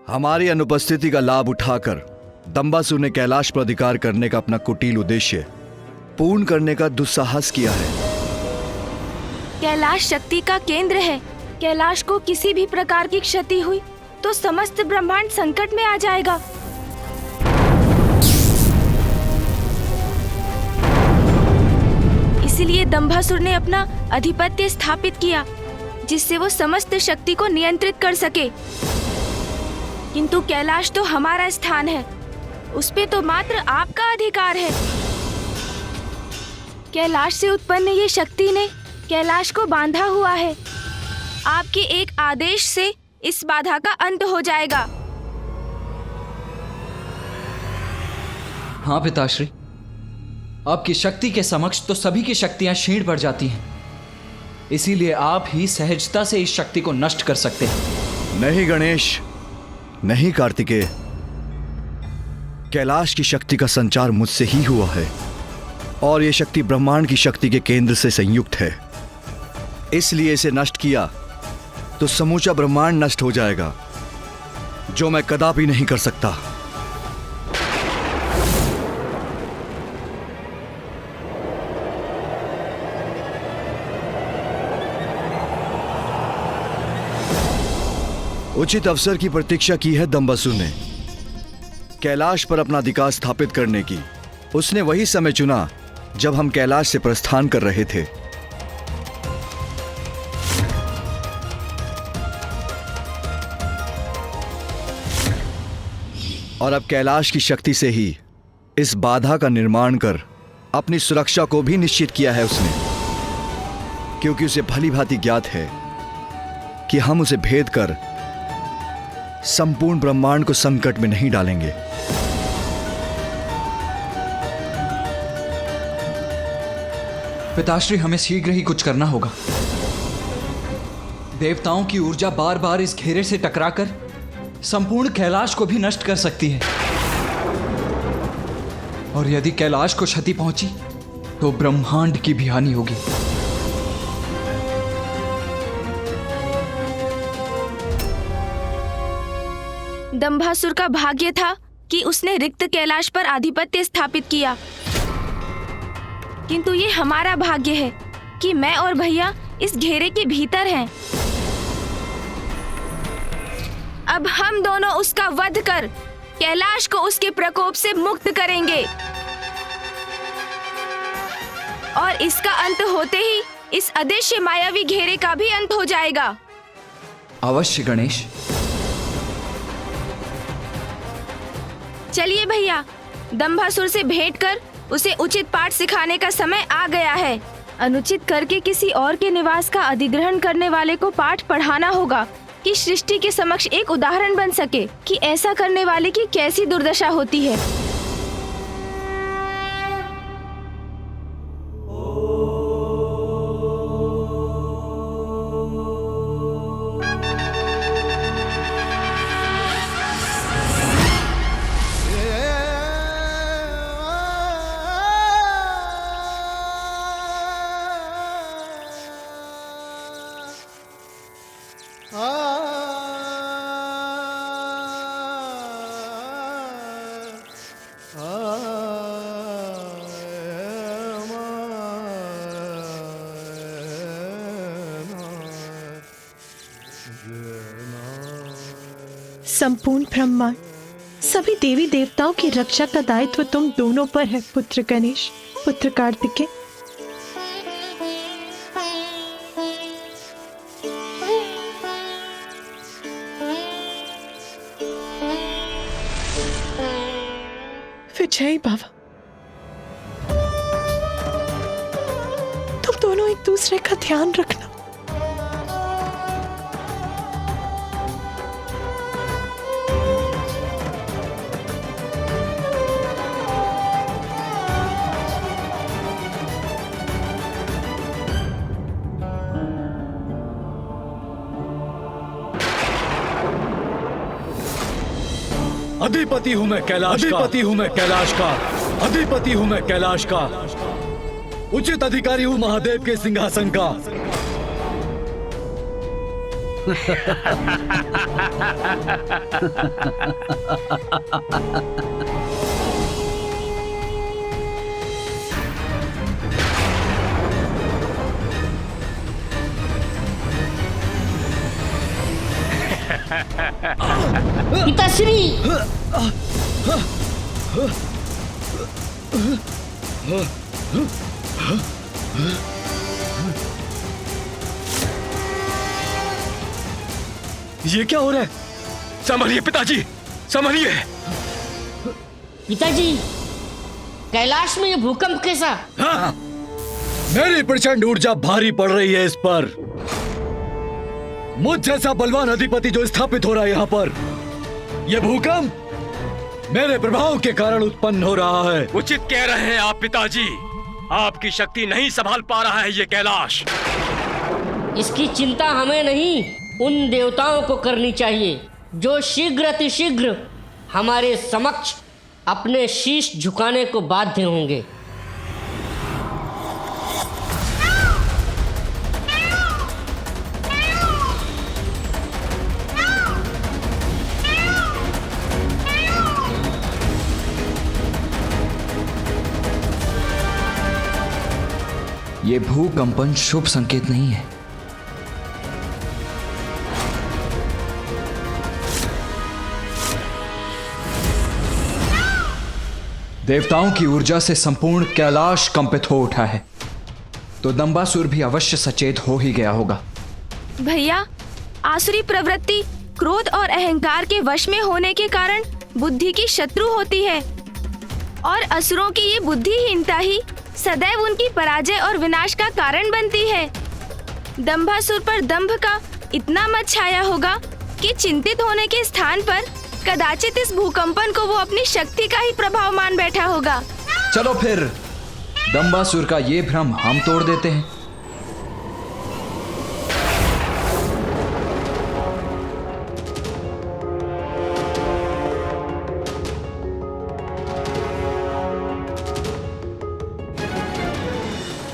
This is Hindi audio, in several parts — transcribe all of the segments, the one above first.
हमारी अनुपस्थिति का लाभ उठाकर दंबासुर ने कैलाश पर अधिकार करने का अपना कुटिल उद्देश्य पूर्ण करने का दुस्साहस किया है। कैलाश शक्ति का केंद्र है। कैलाश को किसी भी प्रकार की क्षति हुई तो समस्त ब्रह्मांड संकट में आ जाएगा। इसीलिए दंभासुर ने अपना आधिपत्य स्थापित किया, जिससे वो समस्त शक्ति को नियंत्रित कर सके। किंतु कैलाश तो हमारा स्थान है, उस पे तो मात्र आपका अधिकार है। कैलाश से उत्पन्न ये शक्ति ने कैलाश को बांधा हुआ है। आपके एक आदेश से इस बाधा का अंत हो जाएगा। हाँ पिताश्री, आपकी शक्ति के समक्ष तो सभी की शक्तियां क्षीण पड़ जाती हैं। इसीलिए आप ही सहजता से इस शक्ति को नष्ट कर सकते हैं। नहीं गणेश, नहीं कार्तिकेय, कैलाश की शक्ति का संचार मुझसे ही हुआ है और यह शक्ति ब्रह्मांड की शक्ति के केंद्र से संयुक्त है। इसलिए इसे नष्ट किया तो समूचा ब्रह्मांड नष्ट हो जाएगा, जो मैं कदापि नहीं कर सकता। उचित अवसर की प्रतीक्षा की है दंबासुर ने कैलाश पर अपना अधिकार स्थापित करने की। उसने वही समय चुना जब हम कैलाश से प्रस्थान कर रहे थे। और अब कैलाश की शक्ति से ही इस बाधा का निर्माण कर अपनी सुरक्षा को भी निश्चित किया है उसने, क्योंकि उसे भली भांति ज्ञात है कि हम उसे भेद कर संपूर्ण ब्रह्मांड को संकट में नहीं डालेंगे। पिताश्री, हमें शीघ्र ही कुछ करना होगा। देवताओं की ऊर्जा बार बार इस घेरे से टकराकर संपूर्ण कैलाश को भी नष्ट कर सकती है, और यदि कैलाश को क्षति पहुंची तो ब्रह्मांड की भी हानि होगी। दंभासुर का भाग्य था कि उसने रिक्त कैलाश पर आधिपत्य स्थापित किया, किंतु ये हमारा भाग्य है कि मैं और भैया इस घेरे के भीतर हैं। अब हम दोनों उसका वध कर कैलाश को उसके प्रकोप से मुक्त करेंगे, और इसका अंत होते ही इस अदृश्य मायावी घेरे का भी अंत हो जाएगा। अवश्य गणेश। चलिए भैया, दंभासुर से भेंट कर उसे उचित पाठ सिखाने का समय आ गया है। अनुचित करके किसी और के निवास का अधिग्रहण करने वाले को पाठ पढ़ाना होगा कि सृष्टि के समक्ष एक उदाहरण बन सके कि ऐसा करने वाले की कैसी दुर्दशा होती है। संपूर्ण ब्रह्मांड, सभी देवी देवताओं की रक्षा का दायित्व तुम दोनों पर है, पुत्र गणेश, पुत्र कार्तिकेय। विजय बाबा, तुम दोनों एक दूसरे का ध्यान रखना। अधिपति हूं मैं कैलाश का, अधिपति हूं मैं कैलाश का, अधिपति हूं मैं कैलाश का, उचित अधिकारी हूं महादेव के सिंहासन का। पिताश्री, ये क्या हो रहा है? संभलिए पिताजी, संभलिए। पिताजी, कैलाश में ये भूकंप कैसा? हाँ, मेरी प्रचंड ऊर्जा भारी पड़ रही है इस पर। मुझ जैसा बलवान अधिपति जो स्थापित हो रहा है यहाँ पर, यह भूकंप मेरे प्रभाव के कारण उत्पन्न हो रहा है। उचित कह रहे हैं आप पिताजी, आपकी शक्ति नहीं संभाल पा रहा है ये कैलाश। इसकी चिंता हमें नहीं, उन देवताओं को करनी चाहिए जो शीघ्र अतिशीघ्र हमारे समक्ष अपने शीश झुकाने को बाध्य होंगे। ये भूकंपन शुभ संकेत नहीं है। देवताओं की ऊर्जा से संपूर्ण कैलाश कंपित हो उठा है, तो दंबासुर भी अवश्य सचेत हो ही गया होगा। भैया, आसुरी प्रवृत्ति क्रोध और अहंकार के वश में होने के कारण बुद्धि की शत्रु होती है, और असुरों की ये बुद्धिहीनता ही सदैव उनकी पराजय और विनाश का कारण बनती है। दंभासुर पर दंभ का इतना मत छाया होगा कि चिंतित होने के स्थान पर कदाचित इस भूकंपन को वो अपनी शक्ति का ही प्रभाव मान बैठा होगा। चलो फिर दंबासुर का ये भ्रम हम तोड़ देते हैं।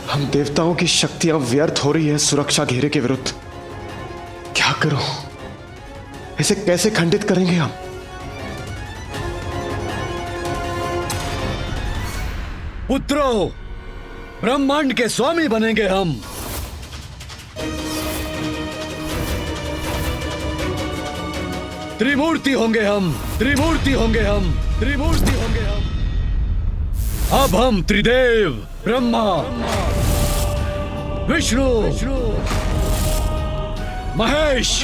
हम देवताओं की शक्तियां व्यर्थ हो रही है सुरक्षा घेरे के विरुद्ध। क्या करूं? इसे कैसे खंडित करेंगे हम? पुत्रों, ब्रह्मांड के स्वामी बनेंगे हम। त्रिमूर्ति होंगे हम, त्रिमूर्ति होंगे हम, त्रिमूर्ति होंगे हम। अब हम त्रिदेव ब्रह्मा, विष्णु, महेश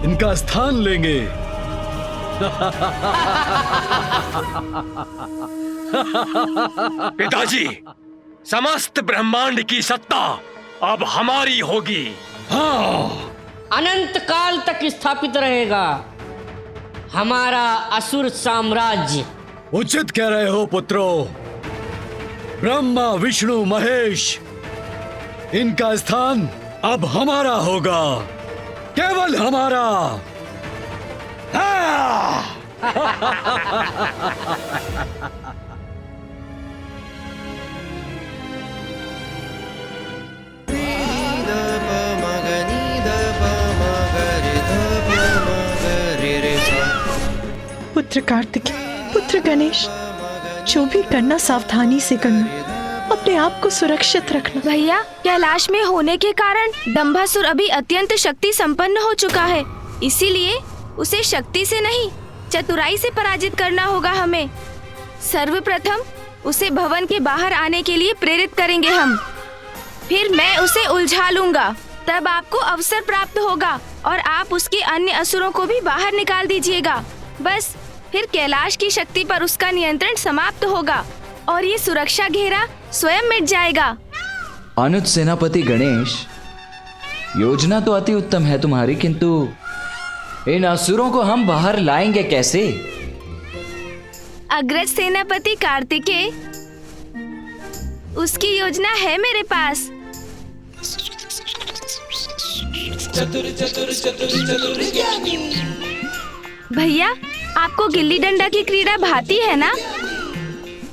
इनका स्थान लेंगे। पिताजी, समस्त ब्रह्मांड की सत्ता अब हमारी होगी। हाँ, अनंत काल तक स्थापित रहेगा हमारा असुर साम्राज्य। उचित कह रहे हो पुत्रों। ब्रह्मा, विष्णु, महेश इनका स्थान अब हमारा होगा, केवल हमारा। हाँ! पुत्र कार्तिकेय, पुत्र गणेश, जो भी करना सावधानी से करना, अपने आप को सुरक्षित रखना। भैया, कैलाश में होने के कारण दंभासुर अभी अत्यंत शक्ति संपन्न हो चुका है, इसीलिए उसे शक्ति से नहीं चतुराई से पराजित करना होगा हमें। सर्वप्रथम उसे भवन के बाहर आने के लिए प्रेरित करेंगे हम, फिर मैं उसे उलझा लूंगा। तब आपको अवसर प्राप्त होगा और आप उसके अन्य असुरों को भी बाहर निकाल दीजिएगा। बस फिर कैलाश की शक्ति पर उसका नियंत्रण समाप्त होगा और ये सुरक्षा घेरा स्वयं मिट जाएगा। अनुज सेनापति गणेश, योजना तो अति उत्तम है तुम्हारी, किंतु इन असुरों को हम बाहर लाएंगे कैसे? अग्रज सेनापति कार्तिकेय, उसकी योजना है मेरे पास। भैया, आपको गिल्ली डंडा की क्रीड़ा भाती है ना?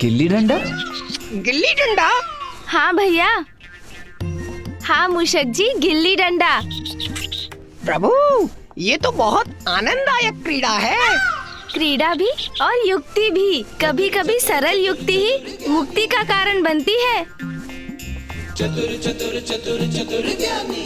गिल्ली डंडा? हाँ भैया, हाँ मूषक जी, गिल्ली डंडा। प्रभु, ये तो बहुत आनंददायक क्रीड़ा है। क्रीड़ा भी और युक्ति भी। कभी कभी सरल युक्ति ही मुक्ति का कारण बनती है। चतुर चतुर चतुर चतुर ज्ञानी।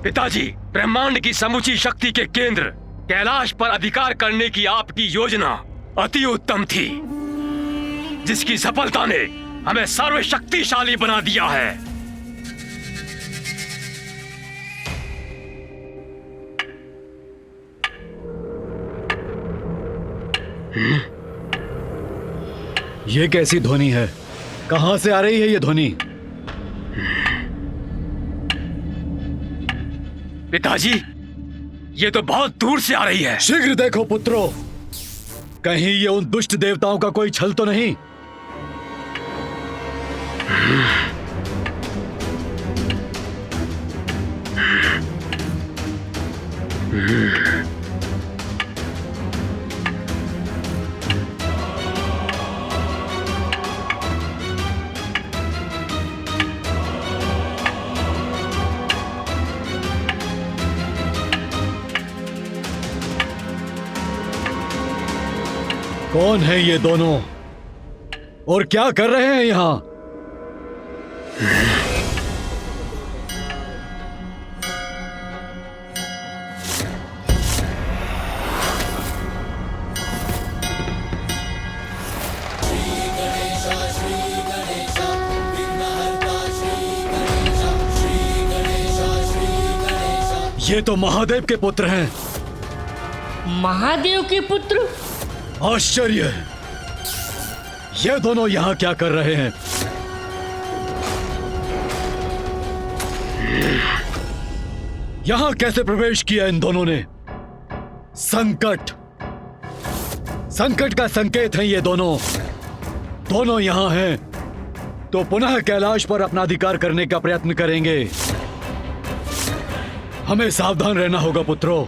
पिताजी, ब्रह्मांड की समूची शक्ति के केंद्र कैलाश पर अधिकार करने की आपकी योजना अति उत्तम थी, जिसकी सफलता ने हमें सर्वशक्तिशाली बना दिया है। ये कैसी ध्वनि है? कहां से आ रही है ये ध्वनि? पिताजी, ये तो बहुत दूर से आ रही है। शीघ्र देखो पुत्रों, कहीं ये उन दुष्ट देवताओं का कोई छल तो नहीं। कौन है ये दोनों और क्या कर रहे हैं यहां? ये तो महादेव के पुत्र हैं। महादेव के पुत्र? आश्चर्य है, ये दोनों यहां क्या कर रहे हैं? यहां कैसे प्रवेश किया इन दोनों ने? संकट, संकट का संकेत है ये दोनों। दोनों यहां हैं तो पुनः कैलाश पर अपना अधिकार करने का प्रयत्न करेंगे। हमें सावधान रहना होगा पुत्रों।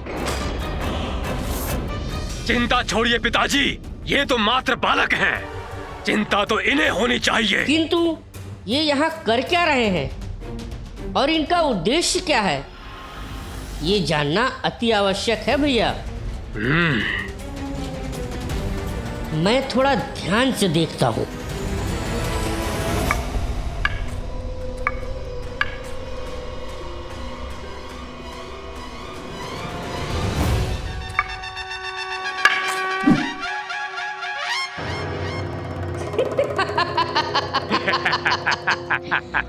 चिंता छोड़िए पिताजी, ये तो मात्र बालक हैं। चिंता तो इन्हें होनी चाहिए। किंतु ये यहाँ कर क्या रहे हैं और इनका उद्देश्य क्या है, ये जानना अति आवश्यक है भैया। मैं थोड़ा ध्यान से देखता हूँ।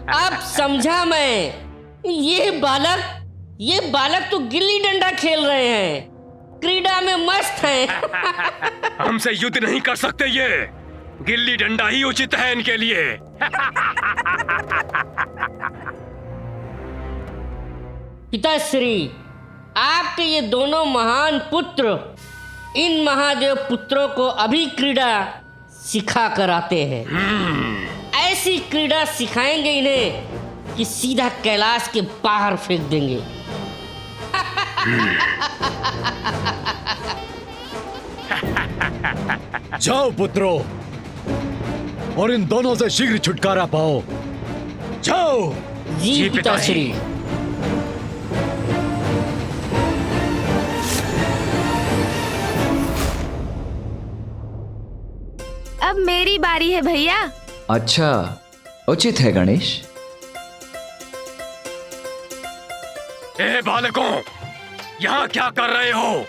अब समझा मैं, ये बालक तो गिल्ली डंडा खेल रहे हैं, क्रीड़ा में मस्त हैं। हमसे युद्ध नहीं कर सकते, ये गिल्ली डंडा ही उचित है इनके लिए। पिताश्री, आपके ये दोनों महान पुत्र इन महादेव पुत्रों को अभी क्रीड़ा सिखा कर आते हैं। ऐसी क्रीड़ा सिखाएंगे इन्हें कि सीधा कैलाश के बाहर फेंक देंगे। जाओ पुत्रों और इन दोनों से शीघ्र छुटकारा पाओ। जाओ। जी पिताश्री। अब मेरी बारी है भैया। अच्छा, उचित है गणेश। ए बालकों, यहाँ क्या कर रहे हो?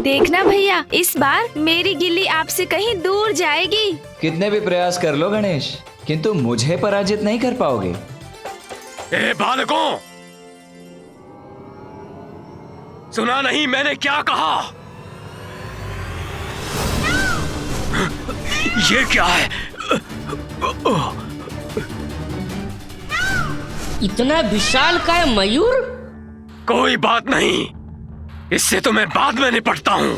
देखना भैया, इस बार मेरी गिल्ली आपसे कहीं दूर जाएगी। कितने भी प्रयास कर लो गणेश, किंतु मुझे पराजित नहीं कर पाओगे। ए बालकों, सुना नहीं मैंने क्या कहा? ये क्या है? इतना विशालकाय मयूर? कोई बात नहीं, इससे तो मैं बाद में निपटता हूं।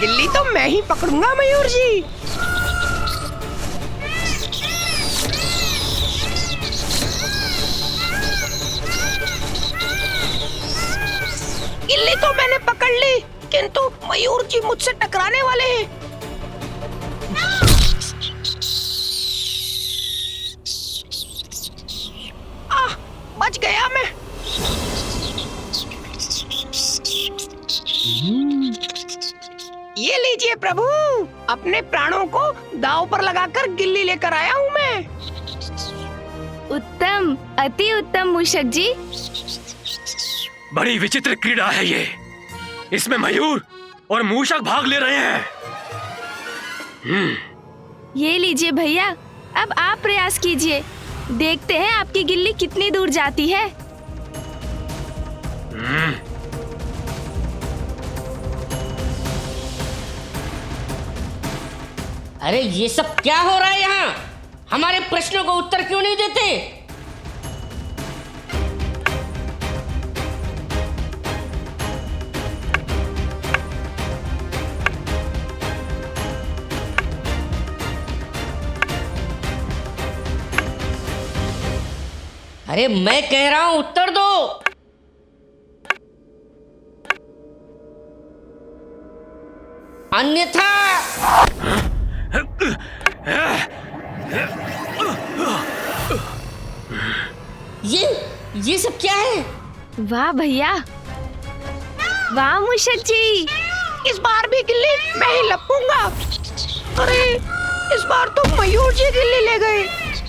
गिल्ली तो मैं ही पकड़ूंगा मयूर जी। गिल्ली तो मैंने पकड़ ली, किंतु मयूर जी मुझसे टकराने वाले हैं। बच गया मैं। ये लीजिए प्रभु, अपने प्राणों को दांव पर लगाकर गिल्ली लेकर आया हूँ मैं। उत्तम, अति उत्तम मूषक जी। बड़ी विचित्र क्रीड़ा है ये। इसमें मयूर और मूषक भाग ले रहे हैं। ये लीजिए भैया, अब आप प्रयास कीजिए, देखते हैं आपकी गिल्ली कितनी दूर जाती है। अरे ये सब क्या हो रहा है यहाँ? हमारे प्रश्नों को उत्तर क्यों नहीं देते? अरे मैं कह रहा हूं उत्तर दो। अन्यथा ये सब क्या है? वाह भैया, वाह मूषक जी। इस बार भी गिल्ली मैं ही लपूंगा। अरे इस बार तो मयूर जी गिल्ली ले गए।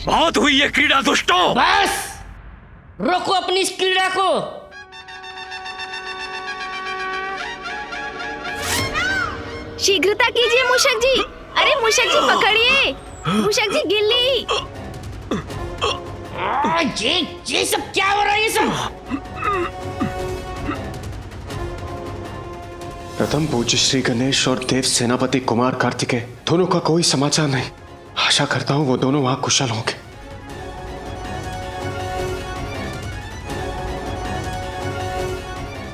बहुत हुई ये क्रीड़ा दुष्टों। बस रोको अपनी इस क्रीड़ा को। शीघ्रता कीजिए मूषक जी। अरे मूषक जी पकड़िए, मूषक जी गिल्ली। ये सब क्या हो रहा है? ये सब प्रथम पूज्य श्री गणेश और देव सेनापति कुमार कार्तिकेय दोनों का कोई समाचार नहीं। आशा करता हूं वो दोनों वहां कुशल होंगे।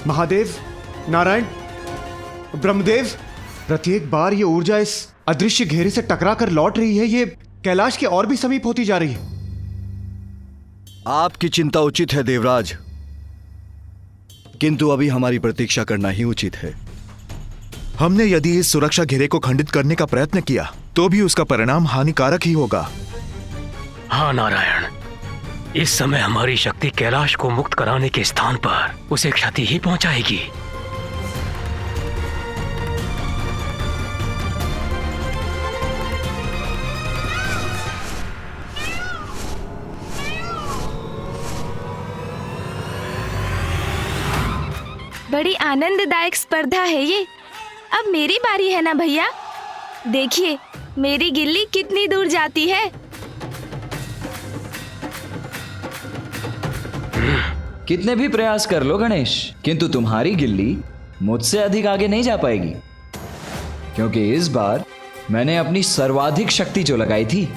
महादेव, नारायण, ब्रह्मदेव, प्रत्येक बार ये ऊर्जा इस अदृश्य घेरे से टकरा कर लौट रही है। ये कैलाश के और भी समीप होती जा रही है। आपकी चिंता उचित है देवराज, किंतु अभी हमारी प्रतीक्षा करना ही उचित है। हमने यदि इस सुरक्षा घेरे को खंडित करने का प्रयत्न किया तो भी उसका परिणाम हानिकारक ही होगा। हाँ नारायण, इस समय हमारी शक्ति कैलाश को मुक्त कराने के स्थान पर उसे क्षति ही पहुंचाएगी। बड़ी आनंददायक स्पर्धा है ये। अब मेरी बारी है ना भैया। देखिए मेरी गिल्ली कितनी दूर जाती है। कितने भी प्रयास कर लो गणेश, किंतु तुम्हारी गिल्ली मुझसे अधिक आगे नहीं जा पाएगी, क्योंकि इस बार मैंने अपनी सर्वाधिक शक्ति जो लगाई थी।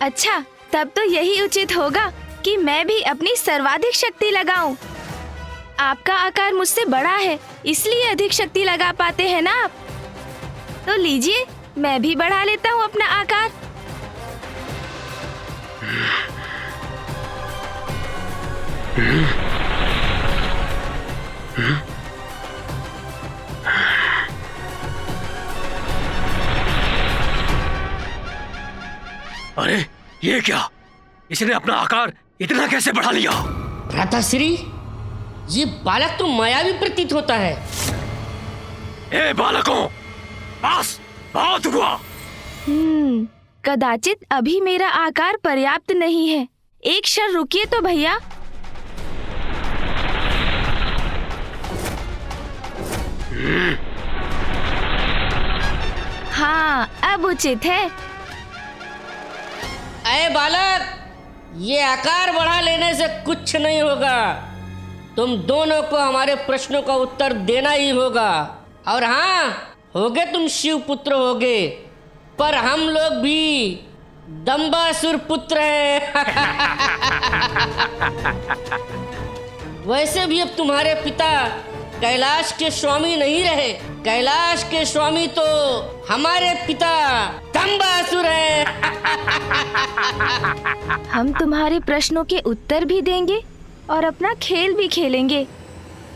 अच्छा, तब तो यही उचित होगा कि मैं भी अपनी सर्वाधिक शक्ति लगाऊं। आपका आकार मुझसे बड़ा है, इसलिए अधिक शक्ति लगा पाते हैं ना आप। तो लीजिए, मैं भी बढ़ा लेता हूँ अपना आकार। अरे ये क्या? इसने अपना आकार इतना कैसे बढ़ा लिया? भ्राताश्री, ये बालक तो मायावी प्रतीत होता है। ए बालकों, बस बहुत हुआ। कदाचित अभी मेरा आकार पर्याप्त नहीं है। एक क्षण रुकिए तो भैया। हाँ, अब उचित है। अरे बालक, ये आकार बढ़ा लेने से कुछ नहीं होगा। तुम दोनों को हमारे प्रश्नों का उत्तर देना ही होगा। और हाँ, होगे तुम शिव पुत्र होगे, पर हम लोग भी दंबासुर पुत्र हैं। वैसे भी अब तुम्हारे पिता कैलाश के स्वामी नहीं रहे। कैलाश के स्वामी तो हमारे पिता दंभासुर हैं। हम तुम्हारे प्रश्नों के उत्तर भी देंगे और अपना खेल भी खेलेंगे।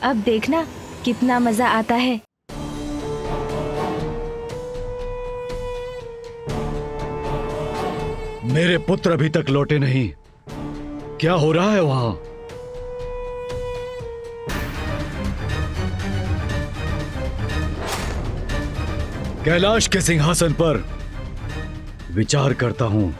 अब देखना कितना मजा आता है। मेरे पुत्र अभी तक लौटे नहीं। क्या हो रहा है वहां? कैलाश के सिंहासन पर विचार करता हूं।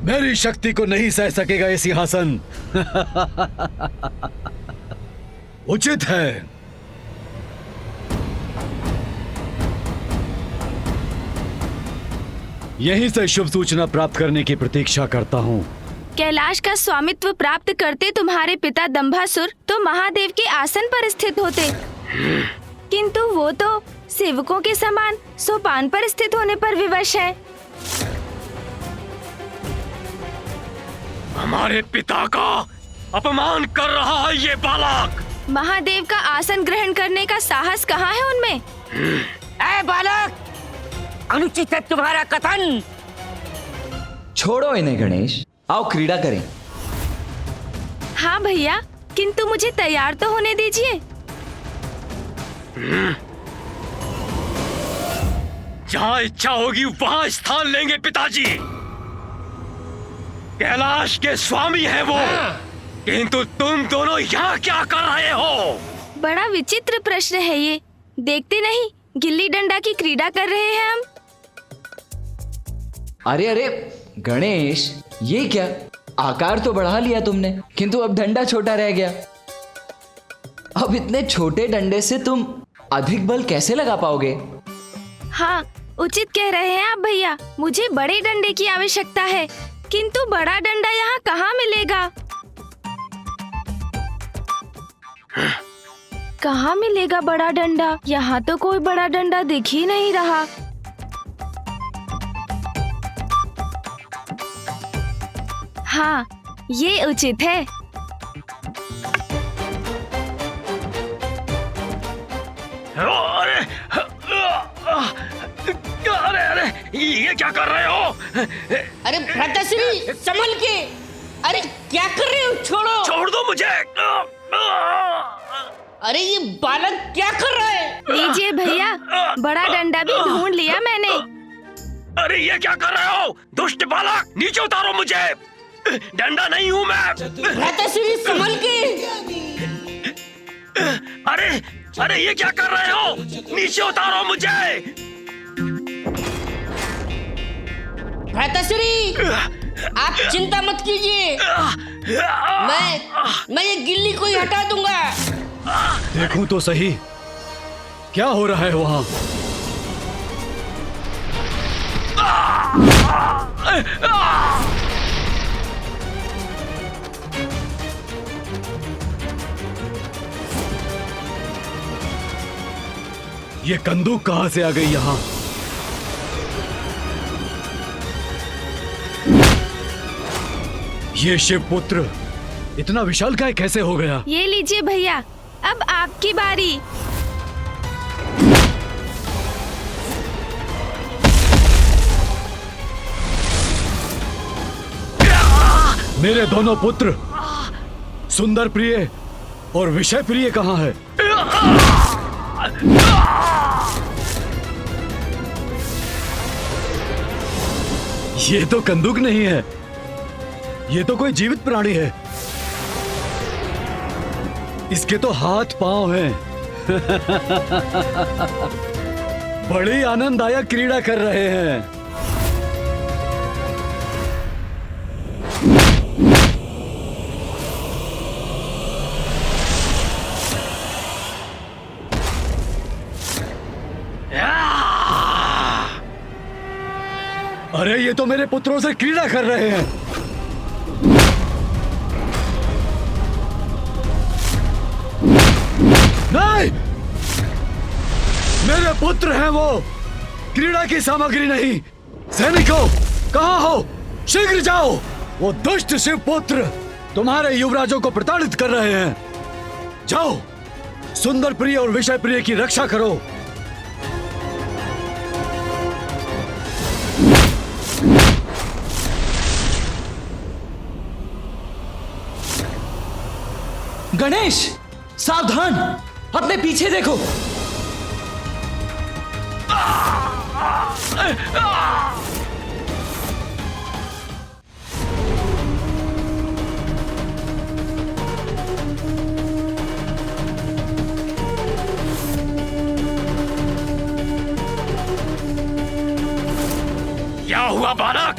मेरी शक्ति को नहीं सह सकेगा ये सिंहासन। उचित है। यहीं से शुभ सूचना प्राप्त करने की प्रतीक्षा करता हूँ। कैलाश का स्वामित्व प्राप्त करते तुम्हारे पिता दंभासुर तो महादेव के आसन पर स्थित होते, किंतु वो तो सेवकों के समान सोपान पर स्थित होने पर विवश है। हमारे पिता का अपमान कर रहा है ये बालक। महादेव का आसन ग्रहण करने का साहस कहाँ है उनमें? ऐ बालक, अनुचित है तुम्हारा कथन। छोड़ो इन्हें गणेश, आओ क्रीड़ा करें। हाँ भैया, किंतु मुझे तैयार तो होने दीजिए। जहाँ इच्छा होगी वहाँ स्थान लेंगे पिताजी। कैलाश के स्वामी है वो, किंतु तुम दोनों यहाँ क्या कर रहे हो? बड़ा विचित्र प्रश्न है ये। देखते नहीं गिल्ली डंडा की क्रीड़ा कर रहे हैं हम। अरे अरे गणेश, ये क्या? आकार तो बढ़ा लिया तुमने, किंतु अब डंडा छोटा रह गया। अब इतने छोटे डंडे से तुम अधिक बल कैसे लगा पाओगे? हाँ, उचित कह रहे हैं आप भैया। मुझे बड़े डंडे की आवश्यकता है, किंतु बड़ा डंडा यहाँ कहाँ मिलेगा? कहाँ मिलेगा बड़ा डंडा? यहाँ तो कोई बड़ा डंडा दिख ही नहीं रहा। हाँ, ये उचित है। अरे अरे ये क्या कर रहे हो? अरे भ्राताश्री संभल के। अरे क्या कर रहे हो? छोड़ो। छोड़ दो मुझे। अरे ये बालक क्या कर रहा है? लीजिए भैया, बड़ा डंडा भी ढूंढ लिया मैंने। अरे ये क्या कर रहे हो दुष्ट बालक? नीचे उतारो मुझे। डंडा नहीं हूँ मैं। भ्राताश्री संभल के। अरे अरे ये क्या कर रहे हो? नीचे उतारो मुझे। भ्राताश्री आप चिंता मत कीजिए, मैं ये गिल्ली को ही हटा दूंगा। देखूं तो सही क्या हो रहा है वहां। ये कंदूक कहां से आ गई यहां? ये शिवपुत्र इतना विशालकाय कैसे हो गया? ये लीजिए भैया, अब आपकी बारी। मेरे दोनों पुत्र सुंदर प्रिय और विषय प्रिय कहाँ है? ये तो कंदूक नहीं है, ये तो कोई जीवित प्राणी है। इसके तो हाथ पांव हैं। बड़ी आनंददायक क्रीड़ा कर रहे हैं। अरे ये तो मेरे पुत्रों से क्रीड़ा कर रहे हैं। नहीं, मेरे पुत्र हैं वो, क्रीड़ा की सामग्री नहीं। सैनिकों, कहाँ हो? शीघ्र जाओ। वो दुष्ट शिव पुत्र तुम्हारे युवराजों को प्रताड़ित कर रहे हैं। जाओ, सुंदर प्रिय और विषय प्रिय की रक्षा करो। गणेश, सावधान, अपने पीछे देखो। क्या हुआ बालक?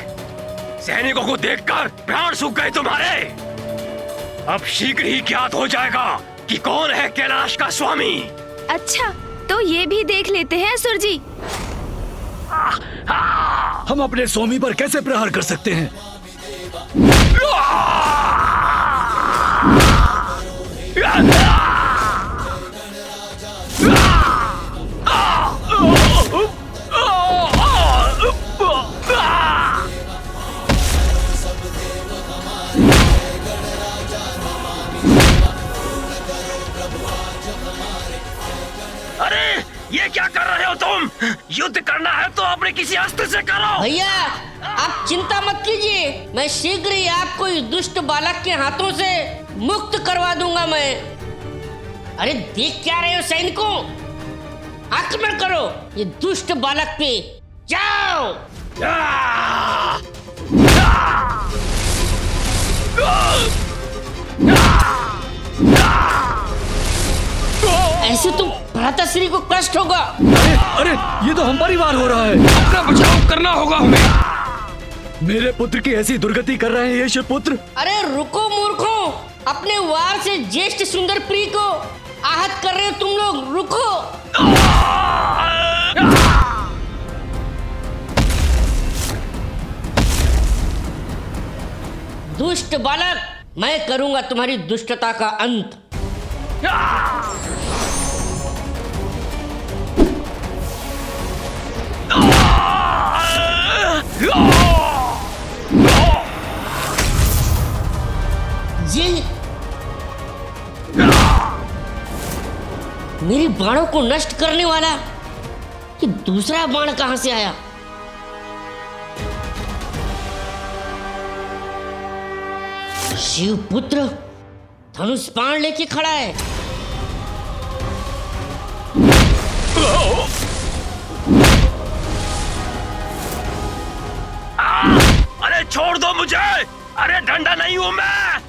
सैनिकों को देखकर प्राण सूख गए तुम्हारे। अब शीघ्र ही ज्ञात हो जाएगा कि कौन है कैलाश का स्वामी। अच्छा, तो ये भी देख लेते हैं असुर जी। हम अपने स्वामी पर कैसे प्रहार कर सकते हैं? अरे ये क्या कर रहे हो तुम? युद्ध करना है तो अपने किसी अस्त्र से करो। भैया, आप चिंता मत कीजिए, मैं शीघ्र ही आपको इस दुष्ट बालक के हाथों से मुक्त करवा दूंगा मैं। अरे देख क्या रहे हो सैनिकों, आक्रमण करो ये दुष्ट बालक पे, जाओ। ऐसे तो भ्राताश्री को कष्ट होगा। अरे ये तो हम परिवार हो रहा है। अपना बचाव करना होगा हमें। मेरे पुत्र की ऐसी दुर्गति कर रहे हैं ये शिव पुत्र। अरे रुको मूर्खों, अपने वार से ज्येष्ठ सुंदर प्रिय को आहत कर रहे हो तुम लोग, रुको। दुष्ट बालक, मैं करूंगा तुम्हारी दुष्टता का अंत। ये मेरी बाणों को नष्ट करने वाला कि दूसरा बाण कहां से आया? शिव पुत्र धनुष बाण लेके खड़ा है। अरे छोड़ दो मुझे। अरे डंडा नहीं हूं मैं।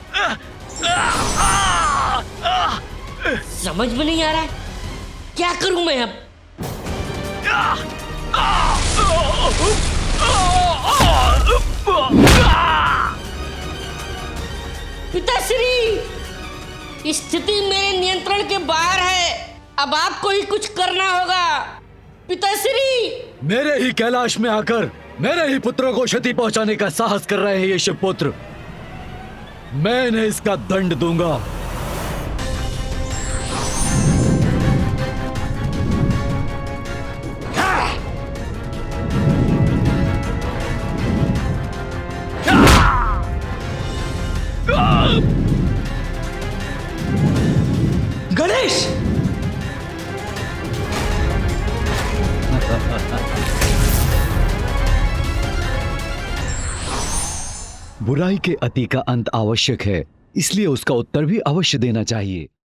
समझ में नहीं आ रहा है क्या करूं मैं अब। पिताश्री, स्थिति मेरे नियंत्रण के बाहर है, अब आपको ही कुछ करना होगा। पिताश्री, मेरे ही कैलाश में आकर मेरे ही पुत्रों को क्षति पहुंचाने का साहस कर रहे हैं ये शिव पुत्र। मैं इन्हें इसका दंड दूंगा। गणेश, बुराई के अति का अंत आवश्यक है, इसलिए उसका उत्तर भी अवश्य देना चाहिए।